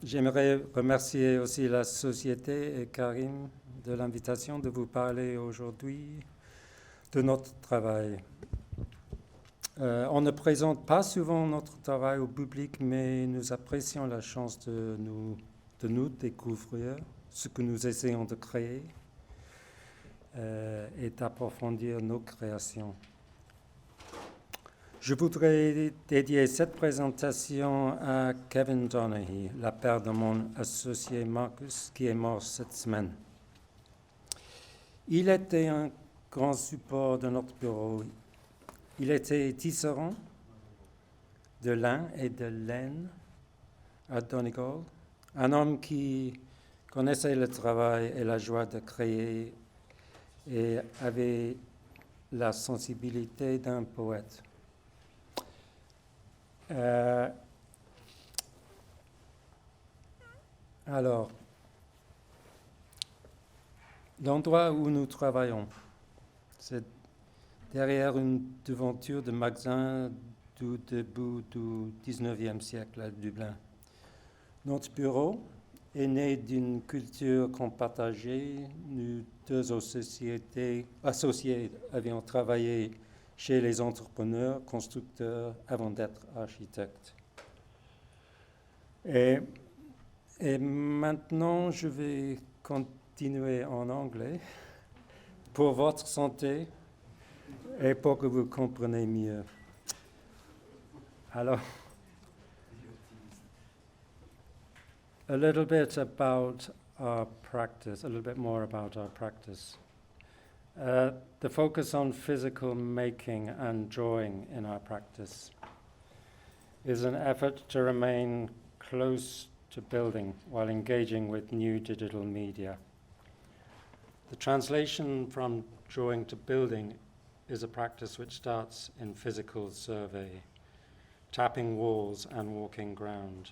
J'aimerais remercier aussi la Société et Karim de l'invitation de vous parler aujourd'hui de notre travail. On ne présente pas souvent notre travail au public, mais nous apprécions la chance de nous découvrir ce que nous essayons de créer et d'approfondir nos créations. Je voudrais dédier cette présentation à Kevin Donaghy, la père de mon associé Marcus, qui est mort cette semaine. Il était un grand support de notre bureau. Il était tisserand de lin et de laine à Donegal, un homme qui connaissait le travail et la joie de créer et avait la sensibilité d'un poète. Alors, l'endroit où nous travaillons, c'est derrière une devanture de magasin du début du 19e siècle à Dublin. Notre bureau est né d'une culture qu'on partageait. Nous deux associés avions travaillé chez les entrepreneurs, constructeurs, avant d'être architectes. Et maintenant, je vais continuer en anglais pour votre santé et pour que vous compreniez mieux. Alors, a little bit about our practice, a little bit more about our practice. The focus on physical making and drawing in our practice is an effort to remain close to building while engaging with new digital media. The translation from drawing to building is a practice which starts in physical survey, tapping walls and walking ground.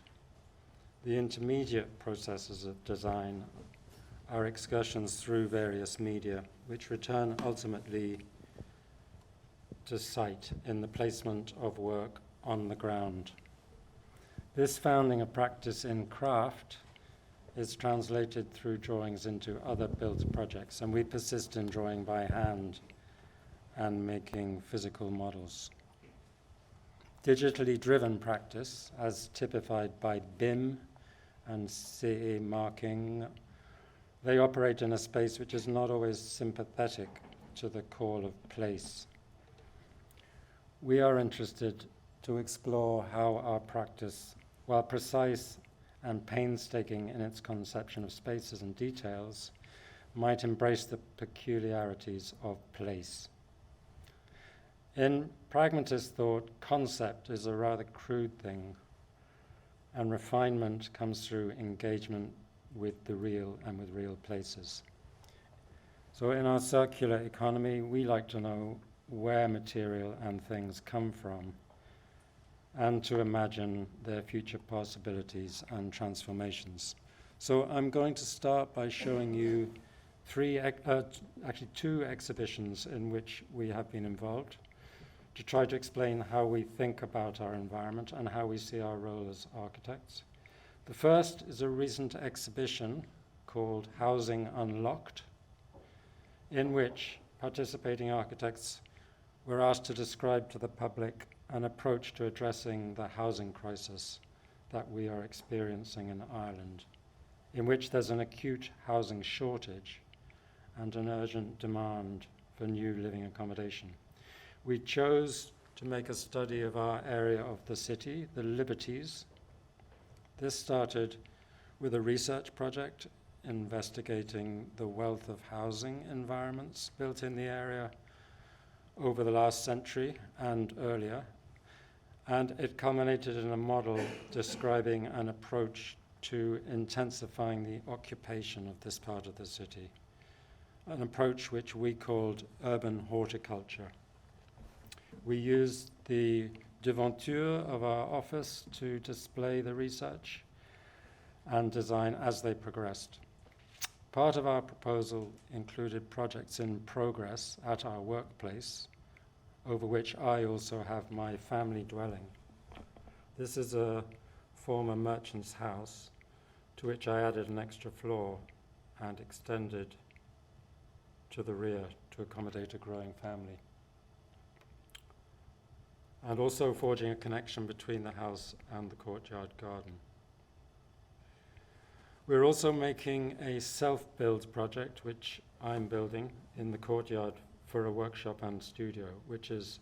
The intermediate processes of design are excursions through various media, which return ultimately to sight in the placement of work on the ground. This founding a practice in craft is translated through drawings into other built projects, and we persist in drawing by hand and making physical models. Digitally driven practice, as typified by BIM and CE marking, they operate in a space which is not always sympathetic to the call of place. We are interested to explore how our practice, while precise and painstaking in its conception of spaces and details, might embrace the peculiarities of place. In pragmatist thought, concept is a rather crude thing, and refinement comes through engagement with the real and with real places. So in our circular economy, we like to know where material and things come from and to imagine their future possibilities and transformations. So I'm going to start by showing you two exhibitions in which we have been involved to try to explain how we think about our environment and how we see our role as architects. The first is a recent exhibition called Housing Unlocked, in which participating architects were asked to describe to the public an approach to addressing the housing crisis that we are experiencing in Ireland, in which there's an acute housing shortage and an urgent demand for new living accommodation. We chose to make a study of our area of the city, the Liberties. This started with a research project investigating the wealth of housing environments built in the area over the last century and earlier, and it culminated in a model describing an approach to intensifying the occupation of this part of the city, an approach which we called urban horticulture. We used the devanture of our office to display the research and design as they progressed. Part of our proposal included projects in progress at our workplace, over which I also have my family dwelling. This is a former merchant's house to which I added an extra floor and extended to the rear to accommodate a growing family. And also forging a connection between the house and the courtyard garden. We're also making a self-build project, which I'm building in the courtyard for a workshop and studio, which is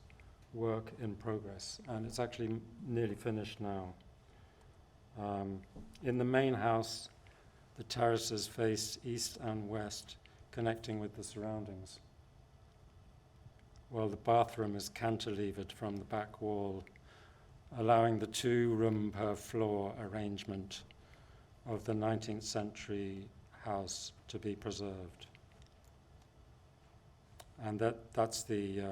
work in progress, and it's actually nearly finished now. In the main house, the terraces face east and west, connecting with the surroundings, while the bathroom is cantilevered from the back wall, allowing the 2-room per floor arrangement of the 19th century house to be preserved. And that's the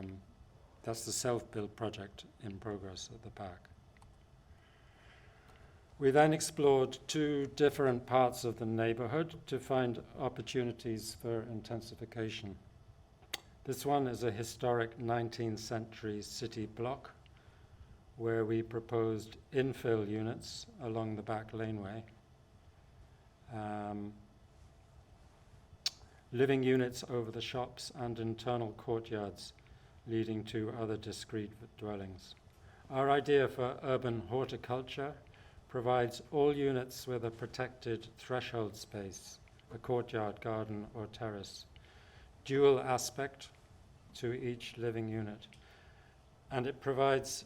self-build project in progress at the back. We then explored 2 different parts of the neighborhood to find opportunities for intensification. This one is a historic 19th century city block where we proposed infill units along the back laneway, living units over the shops and internal courtyards leading to other discrete dwellings. Our idea for urban horticulture provides all units with a protected threshold space, a courtyard, garden, or terrace, dual aspect to each living unit, and it provides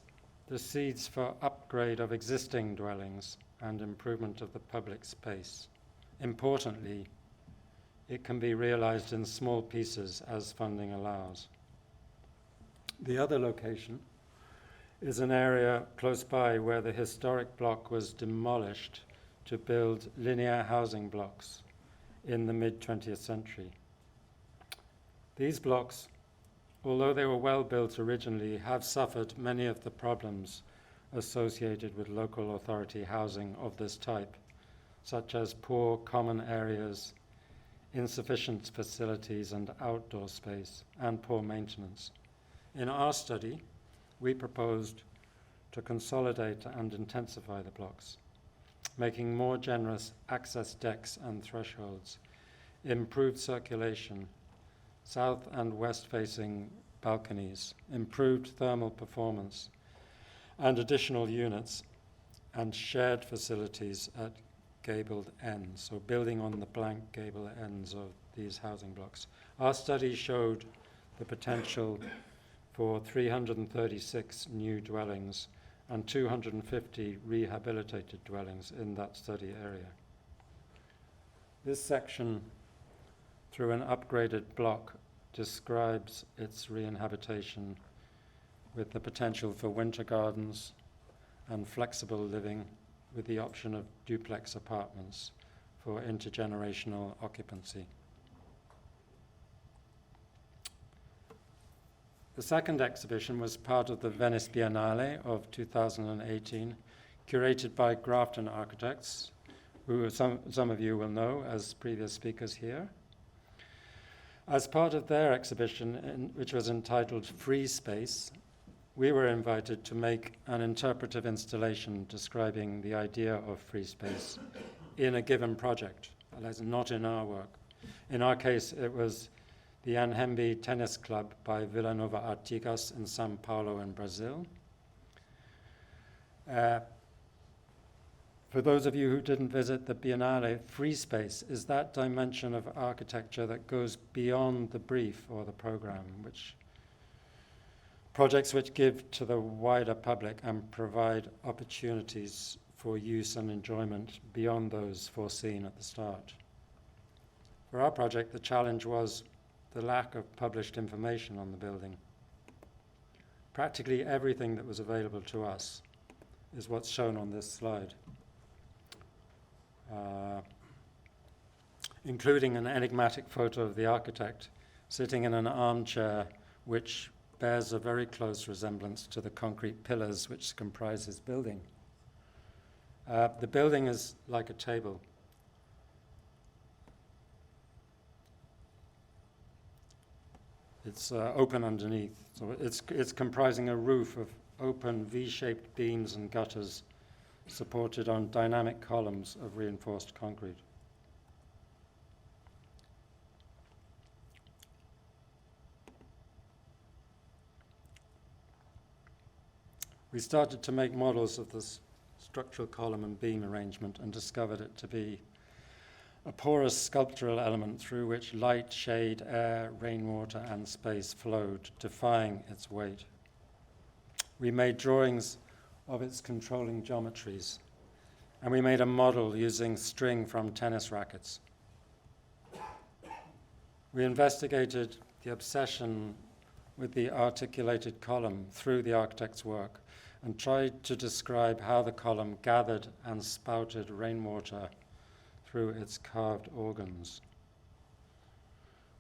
the seeds for upgrade of existing dwellings and improvement of the public space. Importantly, it can be realized in small pieces as funding allows. The other location is an area close by where the historic block was demolished to build linear housing blocks in the mid-20th century. These blocks, although they were well built originally, have suffered many of the problems associated with local authority housing of this type, such as poor common areas, insufficient facilities and outdoor space, and poor maintenance. In our study, we proposed to consolidate and intensify the blocks, making more generous access decks and thresholds, improved circulation, south and west-facing balconies, improved thermal performance, and additional units, and shared facilities at gabled ends, so building on the blank gable ends of these housing blocks. Our study showed the potential for 336 new dwellings and 250 rehabilitated dwellings in that study area. This section, through an upgraded block, describes its reinhabitation with the potential for winter gardens and flexible living with the option of duplex apartments for intergenerational occupancy. The second exhibition was part of the Venice Biennale of 2018, curated by Grafton Architects, who some of you will know as previous speakers here. As part of their exhibition, which was entitled Free Space, we were invited to make an interpretive installation describing the idea of free space in a given project, not in our work. In our case, it was the Anhembi Tennis Club by Vila Nova Artigas in São Paulo in Brazil. For those of you who didn't visit the Biennale, free space is that dimension of architecture that goes beyond the brief or the program, projects which give to the wider public and provide opportunities for use and enjoyment beyond those foreseen at the start. For our project, the challenge was the lack of published information on the building. Practically everything that was available to us is what's shown on this slide, including an enigmatic photo of the architect sitting in an armchair which bears a very close resemblance to the concrete pillars which comprise his building. The building is like a table. It's open underneath, so it's comprising a roof of open V-shaped beams and gutters supported on dynamic columns of reinforced concrete. We started to make models of this structural column and beam arrangement and discovered it to be a porous sculptural element through which light, shade, air, rainwater, and space flowed, defying its weight. We made drawings of its controlling geometries, and we made a model using string from tennis rackets. We investigated the obsession with the articulated column through the architect's work and tried to describe how the column gathered and spouted rainwater through its carved organs.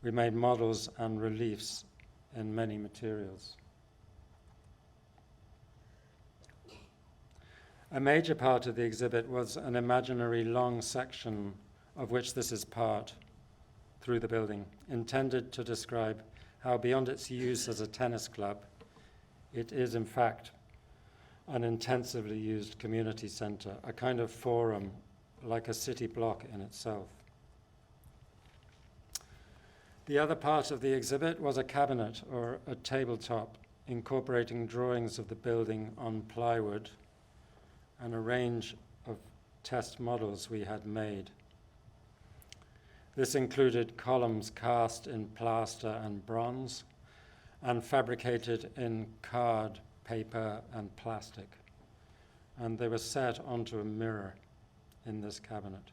We made models and reliefs in many materials. A major part of the exhibit was an imaginary long section, of which this is part, through the building, intended to describe how beyond its use as a tennis club, it is in fact an intensively used community center, a kind of forum, like a city block in itself. The other part of the exhibit was a cabinet or a tabletop incorporating drawings of the building on plywood and a range of test models we had made. This included columns cast in plaster and bronze and fabricated in card, paper, and plastic. And they were set onto a mirror in this cabinet.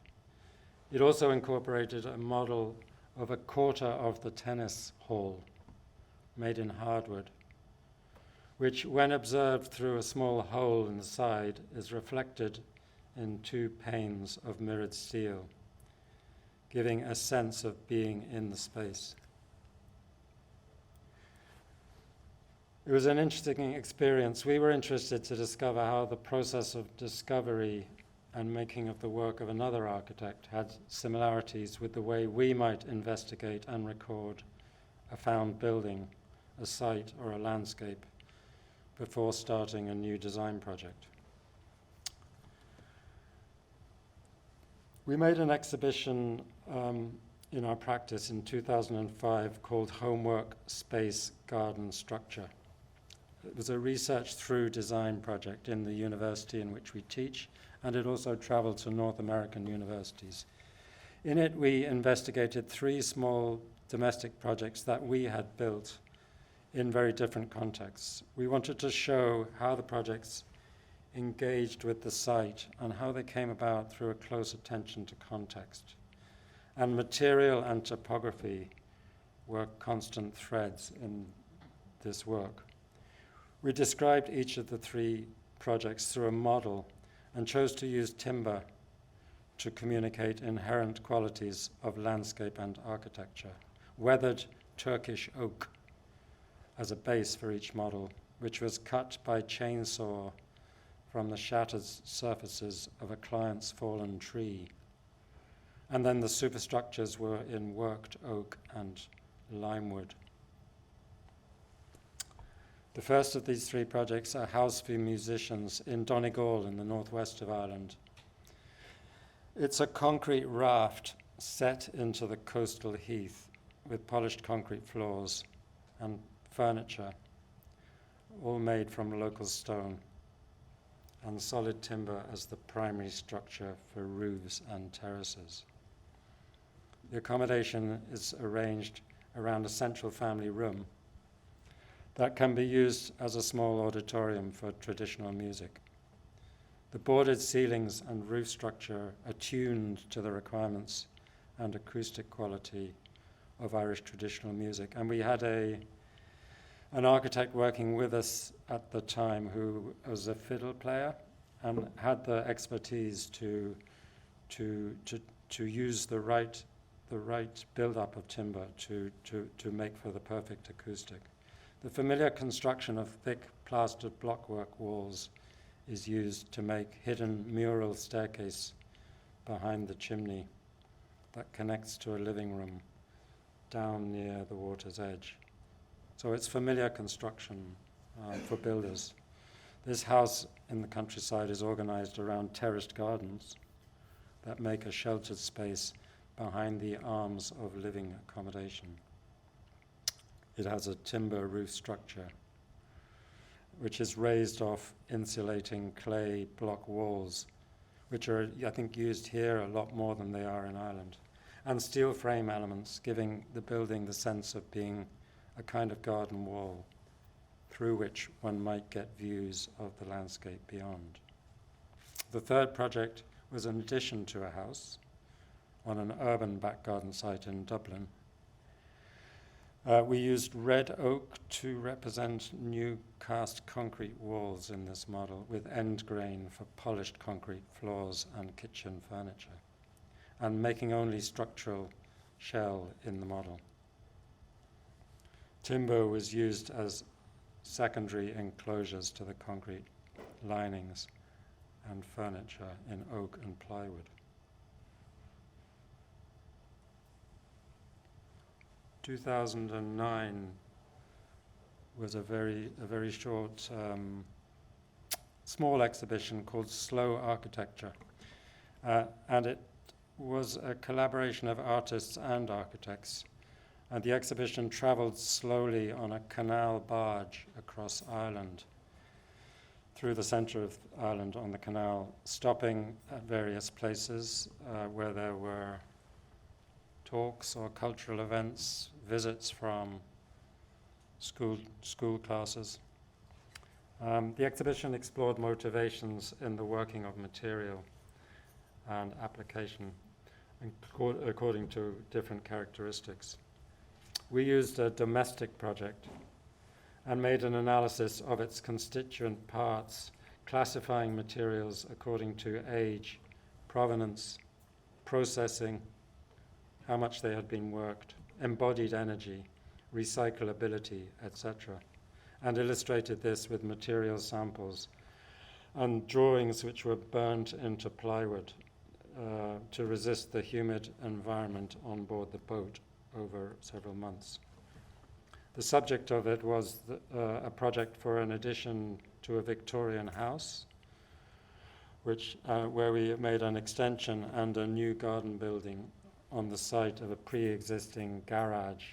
It also incorporated a model of a quarter of the tennis hall made in hardwood, which, when observed through a small hole in the side, is reflected in 2 panes of mirrored steel, giving a sense of being in the space. It was an interesting experience. We were interested to discover how the process of discovery and making of the work of another architect had similarities with the way we might investigate and record a found building, a site, or a landscape before starting a new design project. We made an exhibition in our practice in 2005 called Homework, Space, Garden, Structure. It was a research through design project in the university in which we teach, and it also traveled to North American universities. In it, we investigated 3 small domestic projects that we had built in very different contexts. We wanted to show how the projects engaged with the site and how they came about through a close attention to context. And material and topography were constant threads in this work. We described each of the 3 projects through a model and chose to use timber to communicate inherent qualities of landscape and architecture. Weathered Turkish oak as a base for each model, which was cut by chainsaw from the shattered surfaces of a client's fallen tree. And then the superstructures were in worked oak and limewood. The first of these 3 projects are House for Musicians in Donaghy in the northwest of Ireland. It's a concrete raft set into the coastal heath with polished concrete floors and furniture, all made from local stone, and solid timber as the primary structure for roofs and terraces. The accommodation is arranged around a central family room that can be used as a small auditorium for traditional music. The boarded ceilings and roof structure are tuned to the requirements and acoustic quality of Irish traditional music. And we had an architect working with us at the time who was a fiddle player and had the expertise to use the right build-up of timber to make for the perfect acoustic. The familiar construction of thick plastered blockwork walls is used to make hidden mural staircase behind the chimney that connects to a living room down near the water's edge. So it's familiar construction for builders. This house in the countryside is organized around terraced gardens that make a sheltered space behind the arms of living accommodation. It has a timber roof structure, which is raised off insulating clay block walls, which are, I think, used here a lot more than they are in Ireland, and steel frame elements, giving the building the sense of being a kind of garden wall through which one might get views of the landscape beyond. The third project was an addition to a house on an urban back garden site in Dublin. We used red oak to represent new cast concrete walls in this model, with end grain for polished concrete floors and kitchen furniture, and making only structural shell in the model. Timber was used as secondary enclosures to the concrete linings and furniture in oak and plywood. 2009 was a very short, small exhibition called Slow Architecture, and it was a collaboration of artists and architects. And the exhibition traveled slowly on a canal barge across Ireland, through the center of Ireland on the canal, stopping at various places where there were talks or cultural events, visits from school classes. The exhibition explored motivations in the working of material and application according to different characteristics. We used a domestic project and made an analysis of its constituent parts, classifying materials according to age, provenance, processing, how much they had been worked, embodied energy, recyclability, etc., and illustrated this with material samples and drawings which were burnt into plywood to resist the humid environment on board the boat over several months. The subject of it was a project for an addition to a Victorian house, where we made an extension and a new garden building on the site of a pre-existing garage.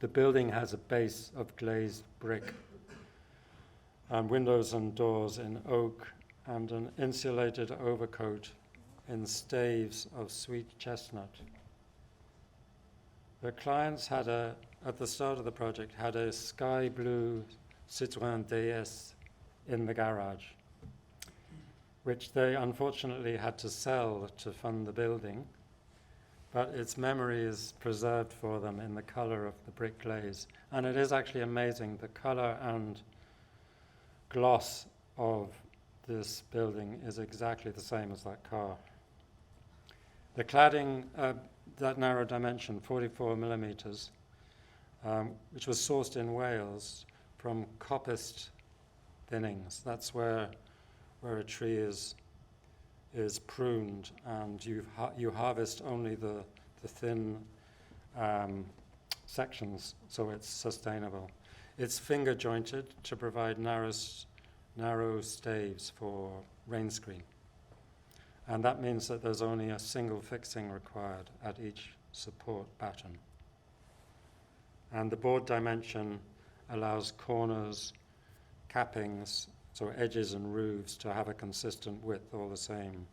The building has a base of glazed brick and windows and doors in oak and an insulated overcoat in staves of sweet chestnut. The clients had at the start of the project, had a sky blue Citroën DS in the garage, which they unfortunately had to sell to fund the building, but its memory is preserved for them in the color of the brick glaze. And it is actually amazing, the color and gloss of this building is exactly the same as that car. The cladding, that narrow dimension, 44 millimeters, which was sourced in Wales from coppiced thinnings. That's where a tree is pruned, and you harvest only the thin sections, so it's sustainable. It's finger jointed to provide narrow staves for rain screen. And that means that there's only a single fixing required at each support batten. And the board dimension allows corners, cappings, so edges and roofs, to have a consistent width all the same,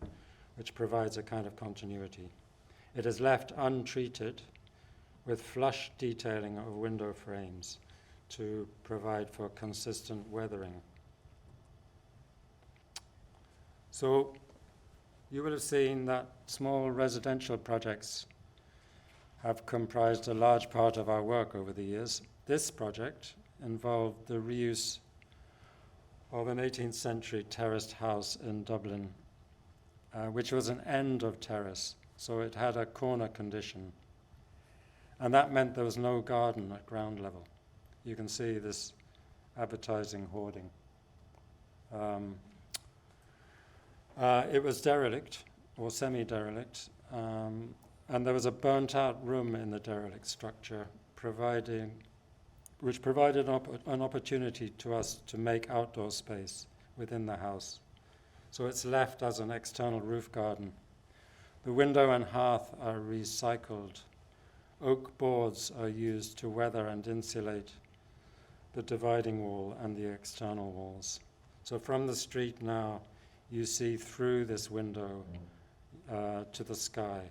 which provides a kind of continuity. It is left untreated with flush detailing of window frames to provide for consistent weathering. So you will have seen that small residential projects have comprised a large part of our work over the years. This project involved the reuse of an 18th century terraced house in Dublin, which was an end of terrace, so it had a corner condition. And that meant there was no garden at ground level. You can see this advertising hoarding. It was derelict, or semi-derelict, and there was a burnt-out room in the derelict structure, which provided an opportunity to us to make outdoor space within the house. So it's left as an external roof garden. The window and hearth are recycled. Oak boards are used to weather and insulate the dividing wall and the external walls. So from the street now, you see through this window to the sky.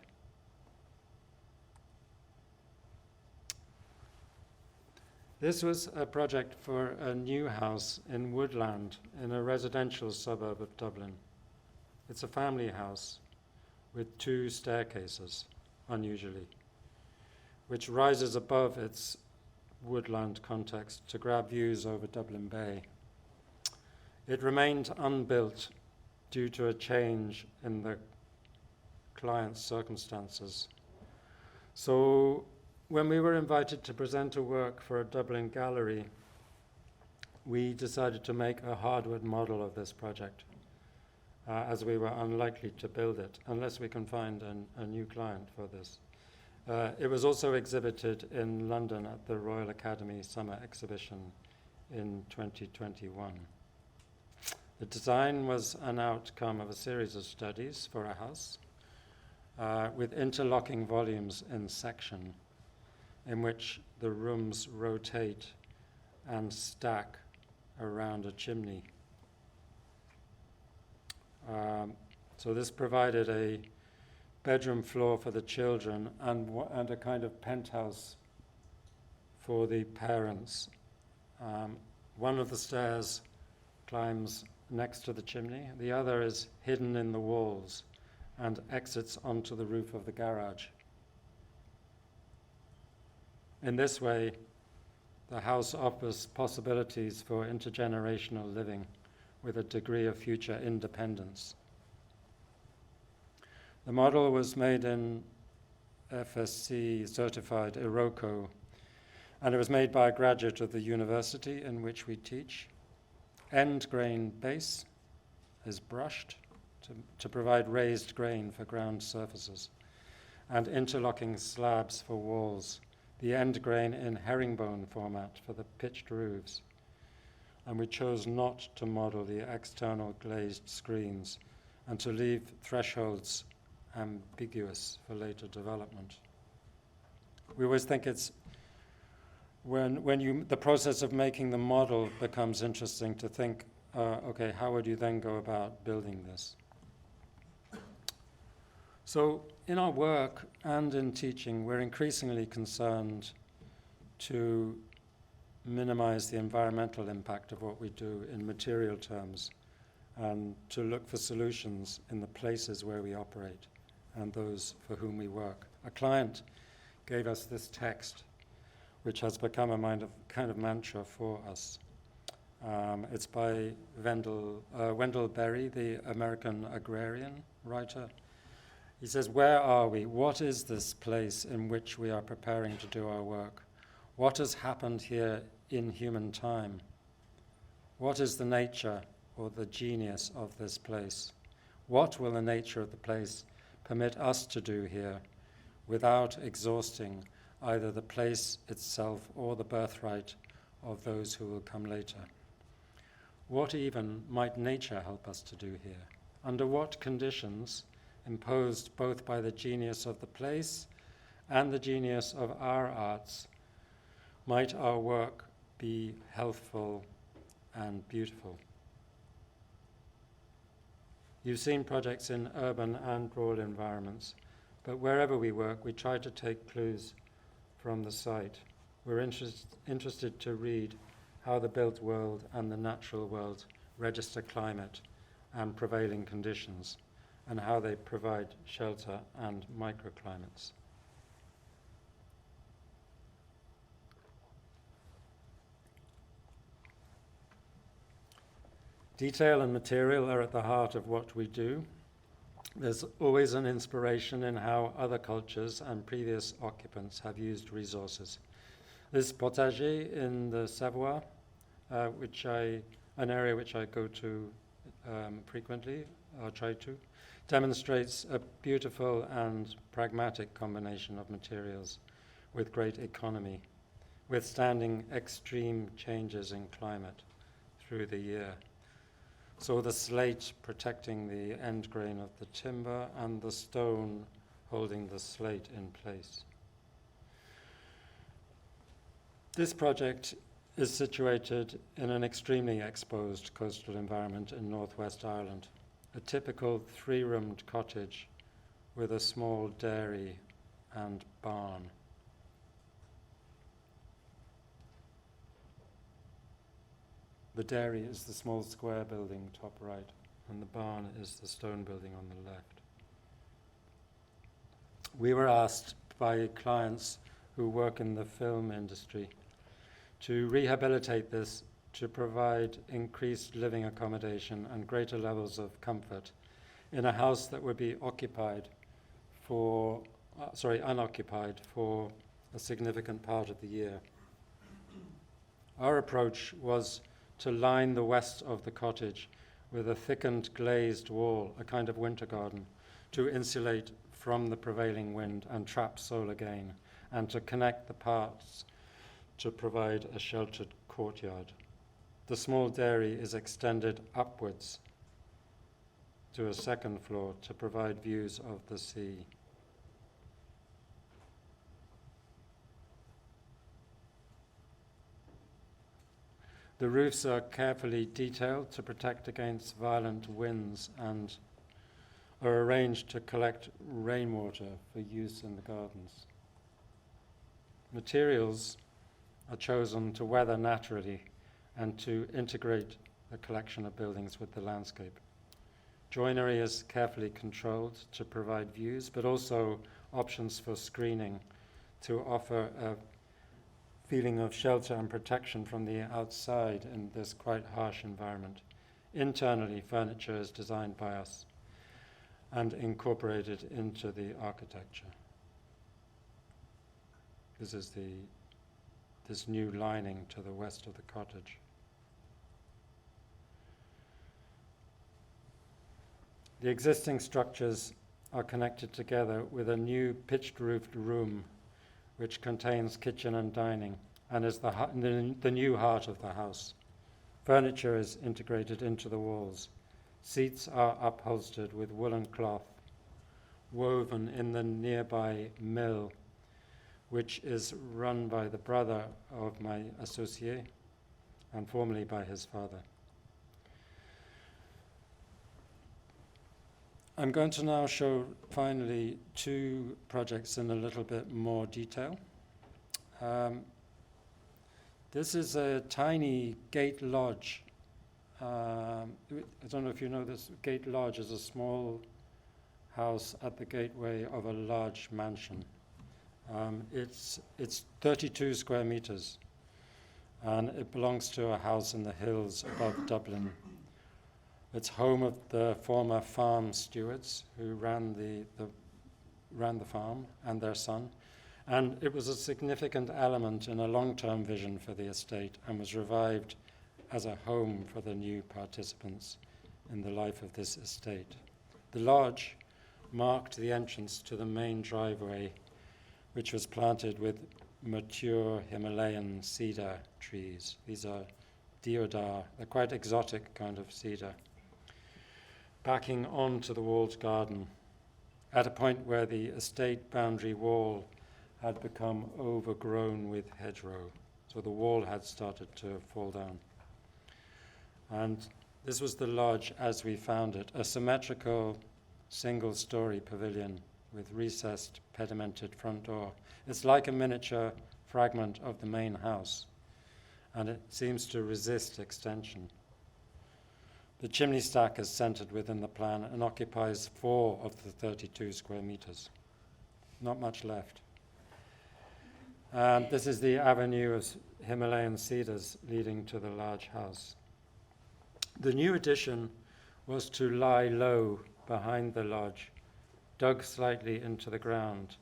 This was a project for a new house in Woodland in a residential suburb of Dublin. It's a family house with 2 staircases, unusually, which rises above its woodland context to grab views over Dublin Bay. It remained unbuilt due to a change in the client's circumstances. So when we were invited to present a work for a Dublin gallery, we decided to make a hardwood model of this project, as we were unlikely to build it unless we can find a new client for this. It was also exhibited in London at the Royal Academy Summer Exhibition in 2021. The design was an outcome of a series of studies for a house with interlocking volumes in section, in which the rooms rotate and stack around a chimney. So this provided a bedroom floor for the children and a kind of penthouse for the parents. One of the stairs climbs next to the chimney. The other is hidden in the walls and exits onto the roof of the garage. In this way, the house offers possibilities for intergenerational living with a degree of future independence. The model was made in FSC certified Iroko, and it was made by a graduate of the university in which we teach. End grain base is brushed to provide raised grain for ground surfaces, and interlocking slabs for walls. The end grain in herringbone format for the pitched roofs. And we chose not to model the external glazed screens and to leave thresholds ambiguous for later development. We always think it's when the process of making the model becomes interesting to think, okay, how would you then go about building this? So in our work and in teaching, we're increasingly concerned to minimize the environmental impact of what we do in material terms and to look for solutions in the places where we operate and those for whom we work. A client gave us this text, which has become a kind of mantra for us. It's by Wendell Berry, the American agrarian writer. He says, "Where are we? What is this place in which we are preparing to do our work? What has happened here in human time? What is the nature or the genius of this place? What will the nature of the place permit us to do here without exhausting either the place itself or the birthright of those who will come later? What even might nature help us to do here? Under what conditions, imposed both by the genius of the place and the genius of our arts, might our work be healthful and beautiful?" You've seen projects in urban and rural environments, but wherever we work, we try to take clues from the site. We're interested to read how the built world and the natural world register climate and prevailing conditions, and how they provide shelter and microclimates. Detail and material are at the heart of what we do. There's always an inspiration in how other cultures and previous occupants have used resources. This potager in the Savoie, an area which I go to frequently, or try to, demonstrates a beautiful and pragmatic combination of materials with great economy. withstanding extreme changes in climate through the year. So the slate protecting the end grain of the timber and the stone holding the slate in place. This project is situated in an extremely exposed coastal environment in northwest Ireland, a typical 3-roomed cottage with a small dairy and barn. The dairy is the small square building top right, and the barn is the stone building on the left. We were asked by clients who work in the film industry to rehabilitate this to provide increased living accommodation and greater levels of comfort in a house that would be unoccupied for a significant part of the year. Our approach was to line the west of the cottage with a thickened glazed wall, a kind of winter garden, to insulate from the prevailing wind and trap solar gain, and to connect the parts to provide a sheltered courtyard. The small dairy is extended upwards to a second floor to provide views of the sea. The roofs are carefully detailed to protect against violent winds and are arranged to collect rainwater for use in the gardens. Materials are chosen to weather naturally and to integrate the collection of buildings with the landscape. Joinery is carefully controlled to provide views, but also options for screening to offer a feeling of shelter and protection from the outside in this quite harsh environment. Internally, furniture is designed by us and incorporated into the architecture. This is this new lining to the west of the cottage. The existing structures are connected together with a new pitched-roofed room which contains kitchen and dining and is the new heart of the house. Furniture is integrated into the walls. Seats are upholstered with woolen cloth woven in the nearby mill, which is run by the brother of my Société and formerly by his father. I'm going to now show finally 2 projects in a little bit more detail. This is a tiny gate lodge. I don't know if you know this. Gate lodge is a small house at the gateway of a large mansion. It's 32 square meters, and it belongs to a house in the hills above Dublin. It's home of the former farm stewards who ran the farm and their son, and it was a significant element in a long-term vision for the estate and was revived as a home for the new participants in the life of this estate. The lodge marked the entrance to the main driveway, which was planted with mature Himalayan cedar trees. These are deodar, a quite exotic kind of cedar, backing onto the walled garden at a point where the estate boundary wall had become overgrown with hedgerow. So the wall had started to fall down. And this was the lodge as we found it, a symmetrical single-story pavilion with recessed pedimented front door. It's like a miniature fragment of the main house, and it seems to resist extension. The chimney stack is centered within the plan and occupies 4 of the 32 square meters. Not much left. And this is the avenue of Himalayan cedars leading to the large house. The new addition was to lie low behind the lodge, dug slightly into the ground,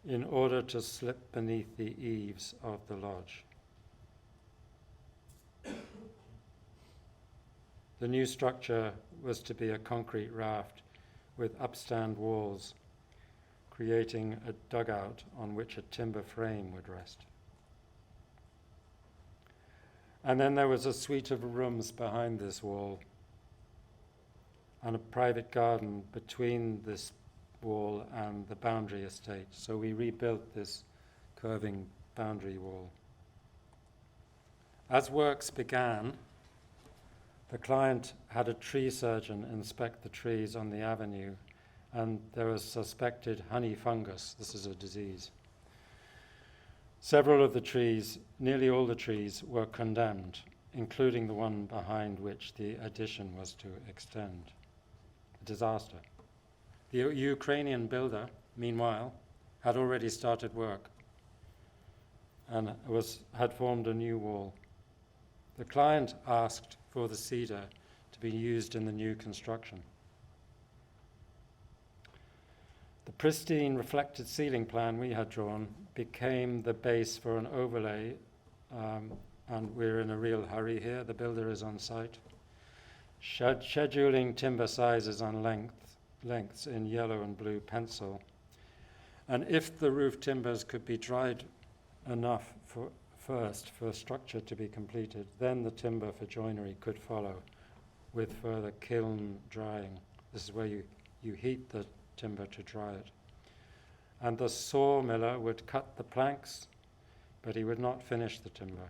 in order to slip beneath the eaves of the lodge. The new structure was to be a concrete raft with upstand walls, creating a dugout on which a timber frame would rest. And then there was a suite of rooms behind this wall and a private garden between this wall and the boundary estate. So we rebuilt this curving boundary wall. As works began, the client had a tree surgeon inspect the trees on the avenue, and there was suspected honey fungus. This is a disease. Several of the trees, nearly all the trees, were condemned, including the one behind which the addition was to extend. A disaster. The Ukrainian builder, meanwhile, had already started work and had formed a new wall. The client asked for the cedar to be used in the new construction. The pristine reflected ceiling plan we had drawn became the base for an overlay, and we're in a real hurry here. The builder is on site. Scheduling timber sizes on lengths in yellow and blue pencil. And if the roof timbers could be dried enough first for structure to be completed, then the timber for joinery could follow with further kiln drying. This is where you heat the timber to dry it. And the sawmiller would cut the planks, but he would not finish the timber.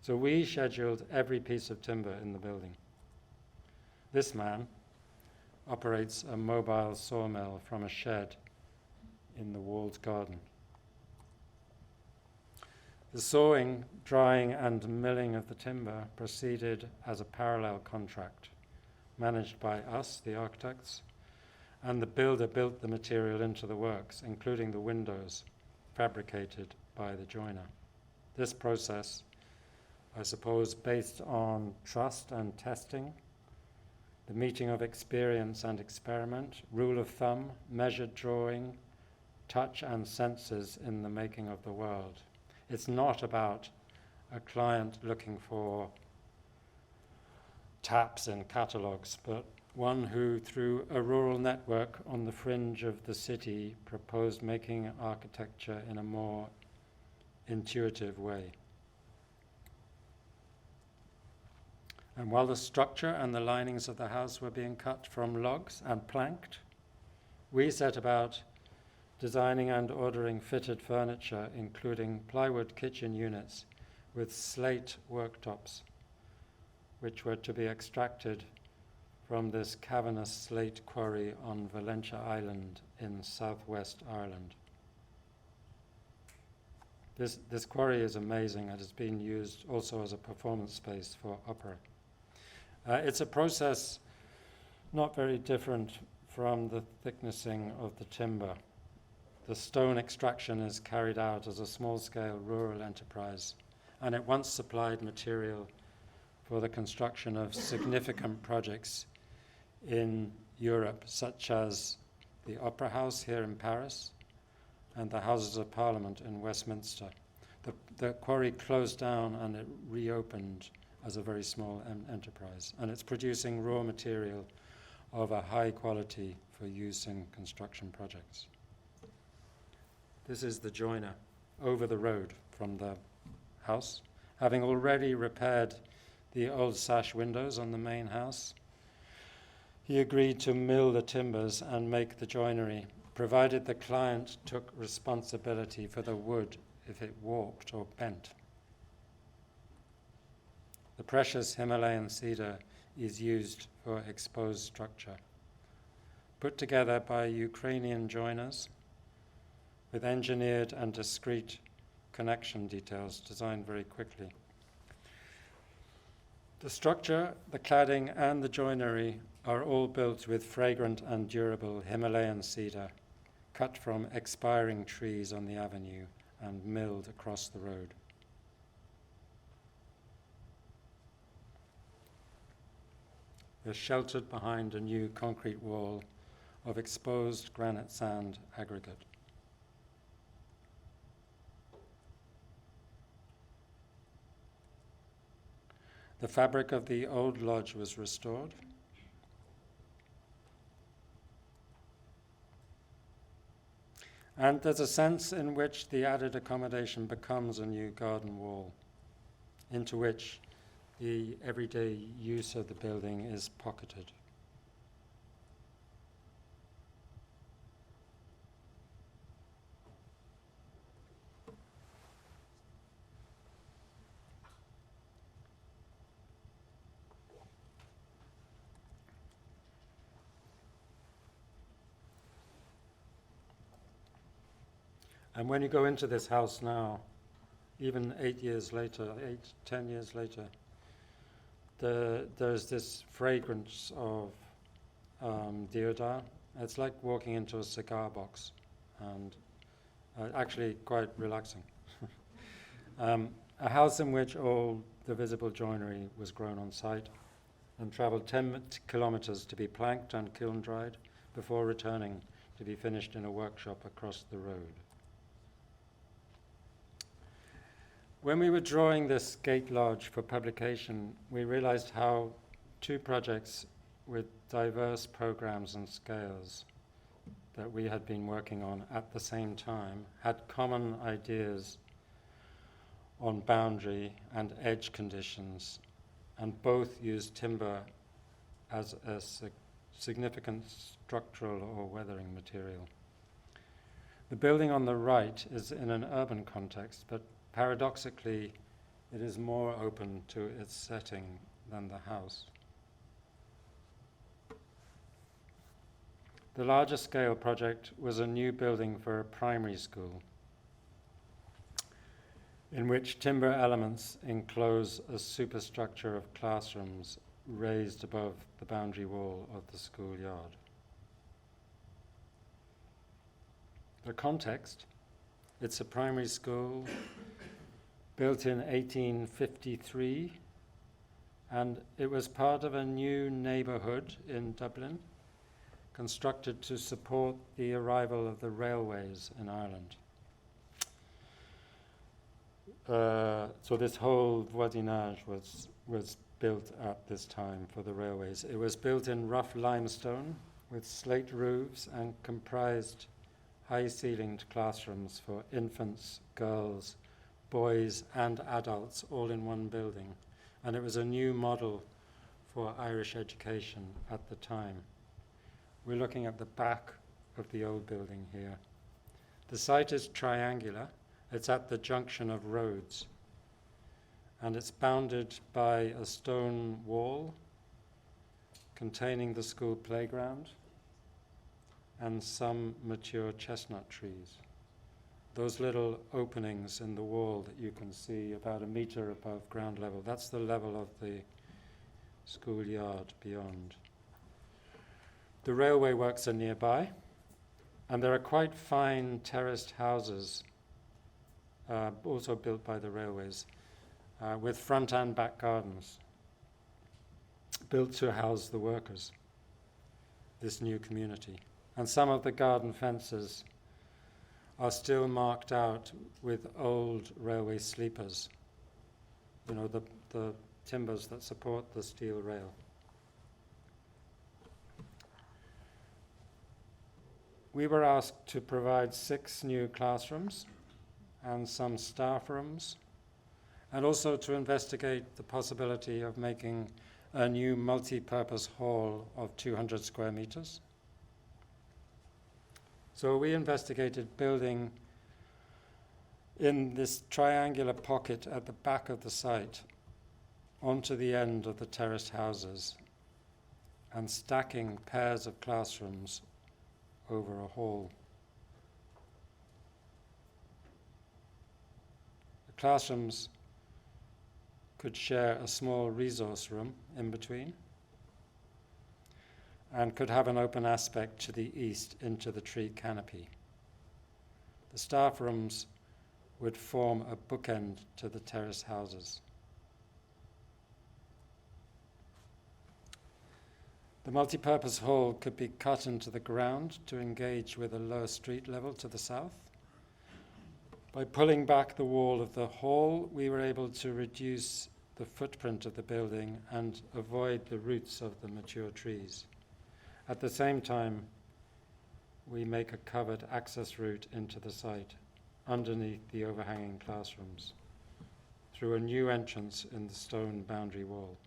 So we scheduled every piece of timber in the building. This man operates a mobile sawmill from a shed in the walled garden. The sawing, drying, and milling of the timber proceeded as a parallel contract, managed by us, the architects, and the builder built the material into the works, including the windows, fabricated by the joiner. This process, I suppose, based on trust and testing, the meeting of experience and experiment, rule of thumb, measured drawing, touch and senses in the making of the world. It's not about a client looking for taps in catalogues, but one who, through a rural network on the fringe of the city, proposed making architecture in a more intuitive way. And while the structure and the linings of the house were being cut from logs and planked, we set about designing and ordering fitted furniture, including plywood kitchen units with slate worktops, which were to be extracted from this cavernous slate quarry on Valentia Island in southwest Ireland. This quarry is amazing and has been used also as a performance space for opera. It's a process not very different from the thicknessing of the timber. The stone extraction is carried out as a small-scale rural enterprise, and it once supplied material for the construction of significant projects in Europe, such as the Opera House here in Paris and the Houses of Parliament in Westminster. The quarry closed down and it reopened as a very small enterprise, and it's producing raw material of a high quality for use in construction projects. This is the joiner over the road from the house, having already repaired the old sash windows on the main house. He agreed to mill the timbers and make the joinery, provided the client took responsibility for the wood if it warped or bent. The precious Himalayan cedar is used for exposed structure, put together by Ukrainian joiners with engineered and discrete connection details designed very quickly. The structure, the cladding, and the joinery are all built with fragrant and durable Himalayan cedar, cut from expiring trees on the avenue and milled across the road. They're sheltered behind a new concrete wall of exposed granite sand aggregate. The fabric of the old lodge was restored. And there's a sense in which the added accommodation becomes a new garden wall. into which the everyday use of the building is pocketed. And when you go into this house now, even 8 years later, 10 years later, there's this fragrance of deodar. It's like walking into a cigar box, and actually quite relaxing. A house in which all the visible joinery was grown on site and travelled 10 kilometres to be planked and kiln dried before returning to be finished in a workshop across the road. When we were drawing this gate lodge for publication, we realized how two projects with diverse programs and scales that we had been working on at the same time had common ideas on boundary and edge conditions, and both used timber as a significant structural or weathering material. The building on the right is in an urban context, but paradoxically, it is more open to its setting than the house. The larger scale project was a new building for a primary school, in which timber elements enclose a superstructure of classrooms raised above the boundary wall of the schoolyard. The context: it's a primary school built in 1853, and it was part of a new neighbourhood in Dublin, constructed to support the arrival of the railways in Ireland. So this whole voisinage was built at this time for the railways. It was built in rough limestone with slate roofs and comprised high-ceilinged classrooms for infants, girls, boys and adults all in one building, and it was a new model for Irish education at the time. We're looking at the back of the old building here. The site is triangular. It's at the junction of roads, and it's bounded by a stone wall containing the school playground and some mature chestnut trees. Those little openings in the wall that you can see about a metre above ground level, that's the level of the schoolyard beyond. The railway works are nearby, and there are quite fine terraced houses, also built by the railways, with front and back gardens, built to house the workers, this new community. And some of the garden fences are still marked out with old railway sleepers, you know, the timbers that support the steel rail. We were asked to provide 6 new classrooms and some staff rooms, and also to investigate the possibility of making a new multi-purpose hall of 200 square meters. So we investigated building in this triangular pocket at the back of the site onto the end of the terraced houses and stacking pairs of classrooms over a hall. The classrooms could share a small resource room in between and could have an open aspect to the east into the tree canopy. The staff rooms would form a bookend to the terrace houses. The multipurpose hall could be cut into the ground to engage with a lower street level to the south. By pulling back the wall of the hall, we were able to reduce the footprint of the building and avoid the roots of the mature trees. At the same time, we make a covered access route into the site underneath the overhanging classrooms through a new entrance in the stone boundary wall.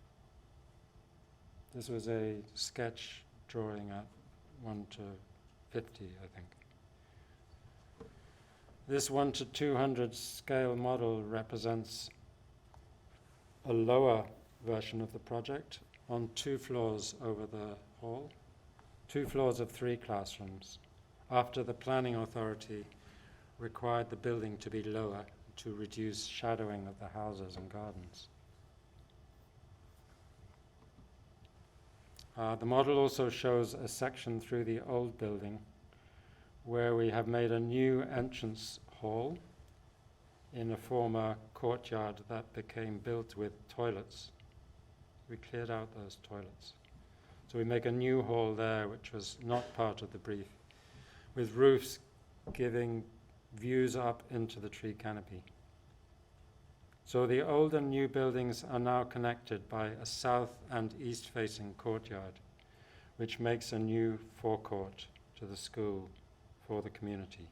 This was a sketch drawing at 1:50, I think. This 1:200 scale model represents a lower version of the project on 2 floors over the hall, 2 floors of 3 classrooms, after the planning authority required the building to be lower to reduce shadowing of the houses and gardens. The model also shows a section through the old building where we have made a new entrance hall in a former courtyard that became built with toilets. We cleared out those toilets. So we make a new hall there, which was not part of the brief, with roofs giving views up into the tree canopy. So the old and new buildings are now connected by a south and east-facing courtyard, which makes a new forecourt to the school for the community,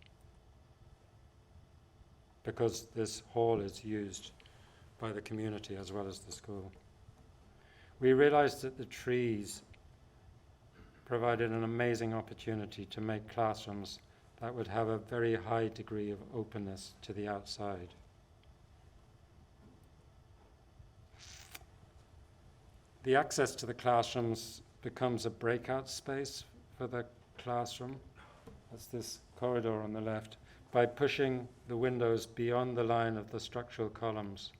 because this hall is used by the community as well as the school. We realized that the trees provided an amazing opportunity to make classrooms that would have a very high degree of openness to the outside. The access to the classrooms becomes a breakout space for the classroom. That's this corridor on the left, by pushing the windows beyond the line of the structural columns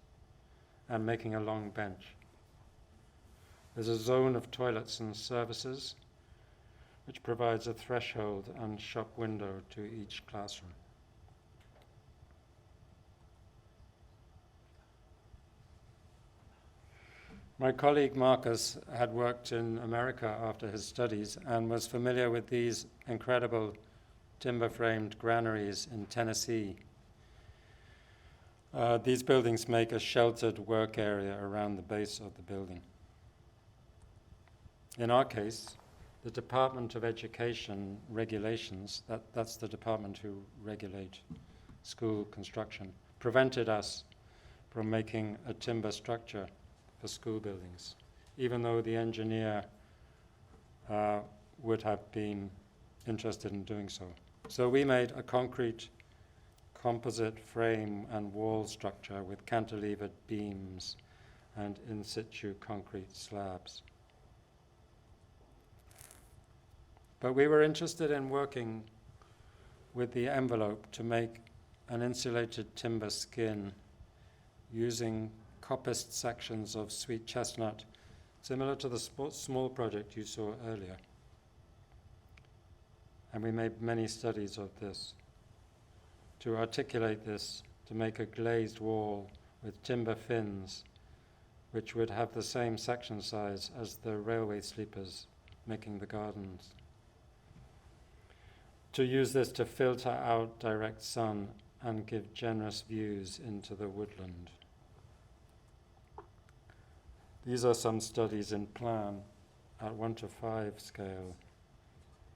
and making a long bench. There's a zone of toilets and services, which provides a threshold and shop window to each classroom. My colleague Marcus had worked in America after his studies and was familiar with these incredible timber-framed granaries in Tennessee. These buildings make a sheltered work area around the base of the building. In our case, the Department of Education regulations, that's the department who regulate school construction, prevented us from making a timber structure for school buildings, even though the engineer would have been interested in doing so. So we made a concrete composite frame and wall structure with cantilevered beams and in situ concrete slabs. But we were interested in working with the envelope to make an insulated timber skin using coppiced sections of sweet chestnut, similar to the small project you saw earlier. And we made many studies of this. To articulate this, to make a glazed wall with timber fins, which would have the same section size as the railway sleepers making the gardens. To use this to filter out direct sun and give generous views into the woodland. These are some studies in plan at 1:5 scale,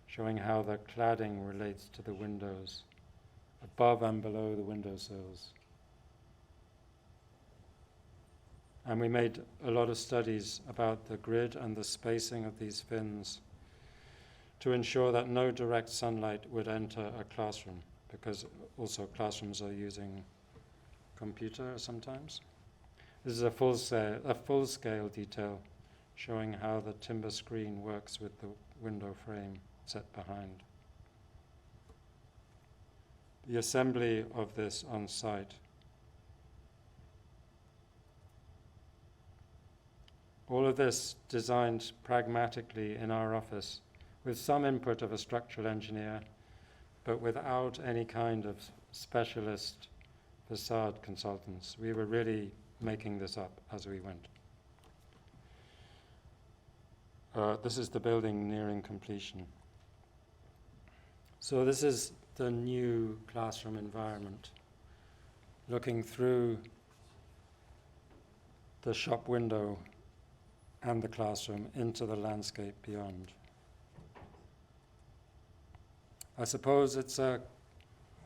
showing how the cladding relates to the windows, above and below the windowsills. And we made a lot of studies about the grid and the spacing of these fins to ensure that no direct sunlight would enter a classroom, because also classrooms are using computer sometimes. This is a full-scale detail showing how the timber screen works with the window frame set behind. The assembly of this on site. All of this designed pragmatically in our office with some input of a structural engineer, but without any kind of specialist facade consultants. We were really making this up as we went. This is the building nearing completion. So this is the new classroom environment, looking through the shop window and the classroom into the landscape beyond. I suppose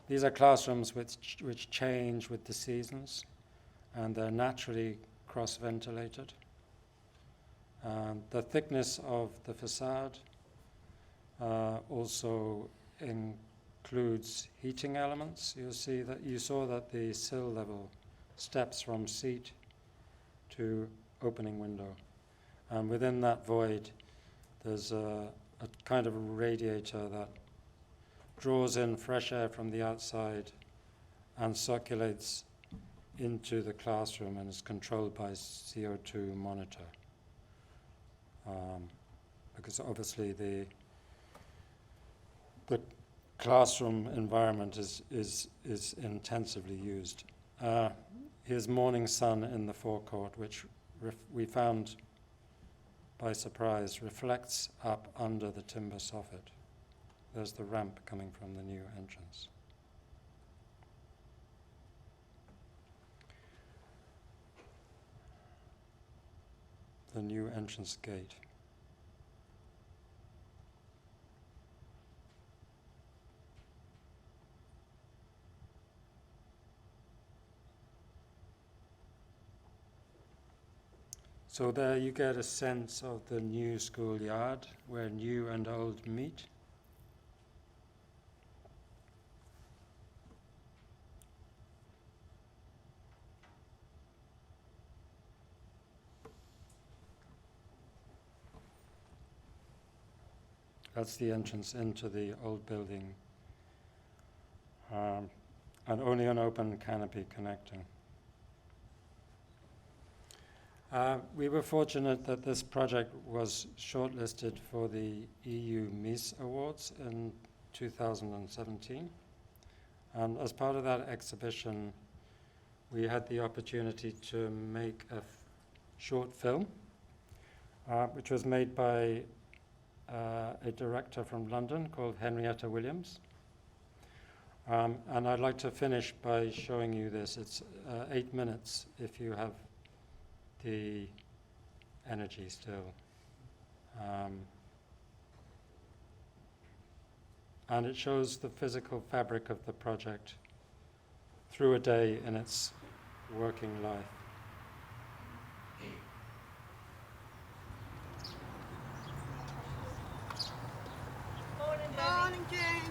these are classrooms which change with the seasons, and they're naturally cross-ventilated. The thickness of the facade also includes heating elements. You saw that the sill level steps from seat to opening window, and within that void there's a kind of a radiator that draws in fresh air from the outside and circulates into the classroom and is controlled by CO2 monitor. Because obviously the classroom environment is intensively used. Here's morning sun in the forecourt, which we found by surprise reflects up under the timber soffit. There's the ramp coming from the new entrance. The new entrance gate. So there you get a sense of the new schoolyard, where new and old meet. That's the entrance into the old building, and only an open canopy connecting. We were fortunate that this project was shortlisted for the EU Mies Awards in 2017. And as part of that exhibition, we had the opportunity to make a short film, which was made by a director from London called Henrietta Williams. And I'd like to finish by showing you this. It's 8 minutes if you have the energy still. And it shows the physical fabric of the project through a day in its working life. Morning, Jane.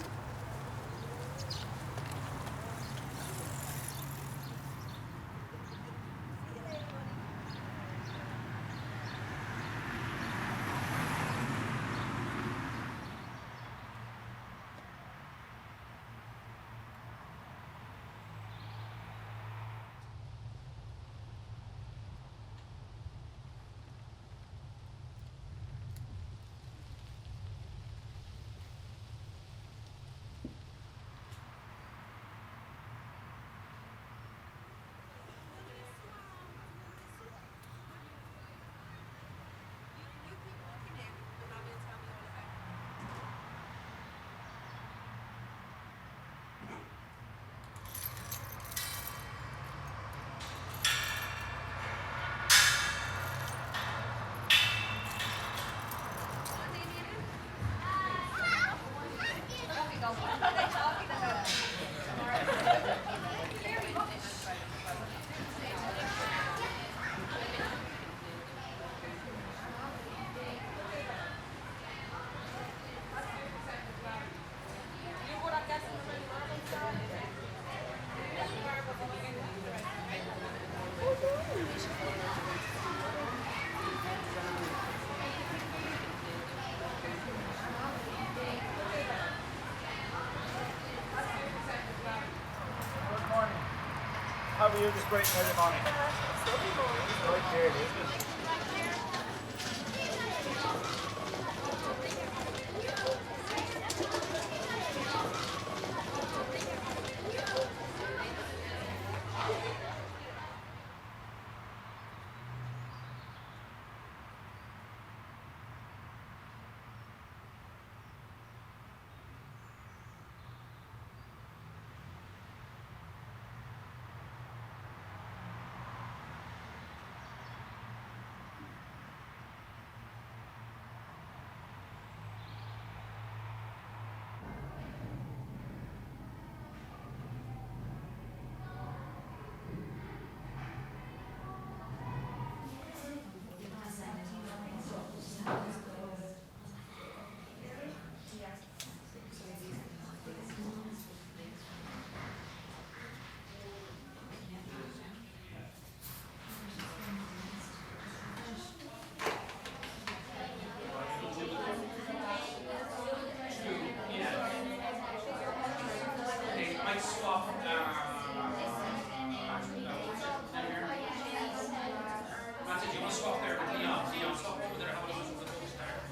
How are you this bright and early morning? Right there, isn't it? swap Matthew, do you want to swap there with Leon? Leon, swap over there. Have a look at the folks there.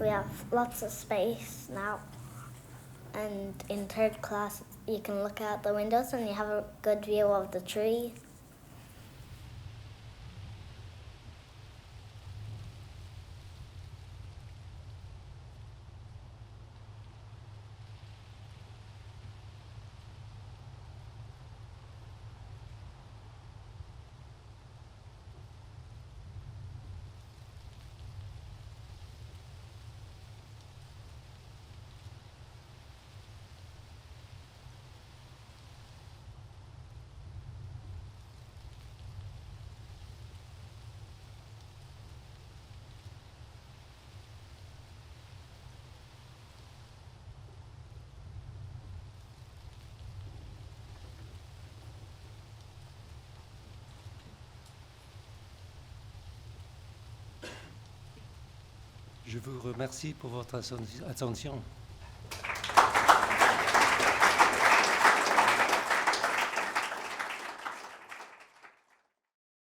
We have lots of space now, and in third class you can look out the windows and you have a good view of the trees. Je vous remercie pour votre attention.